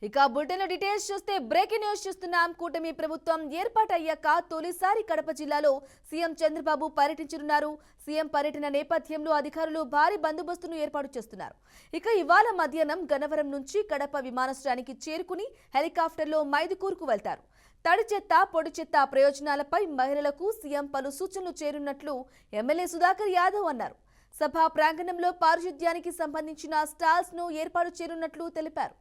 ఇక bulletin details చూస్తే breaking news చూస్తున్నాం. కూటమి ప్రభుత్వం ఏర్పాటయ్యాక తొలిసారి కడప జిల్లాలో సీఎం చంద్రబాబు పర్యటించనున్నారు. సీఎం పర్యటన నేపథ్యంలో అధికారులు భారీ బందోబస్తును ఏర్పాటు చేస్తున్నారు. ఇక ఇవాళ మధ్యాహ్నం గన్నవరం నుంచి కడప విమానాశ్రయానికి చేరుకుని హెలికాప్టర్లో మైదుకూరుకు వెళ్తారు. తడి చెత్త, పొడి చెత్త ప్రయోజనాలపై మహిళలకు సీఎం పలు సూచనలు చేరున్నట్లు ఎమ్మెల్యే సుధాకర్ యాదవ్ అన్నారు. సభా ప్రాంగణంలో పారిశుద్ధ్యానికి సంబంధించిన స్టాల్స్ ను ఏర్పాటు చేయనున్నట్లు తెలిపారు.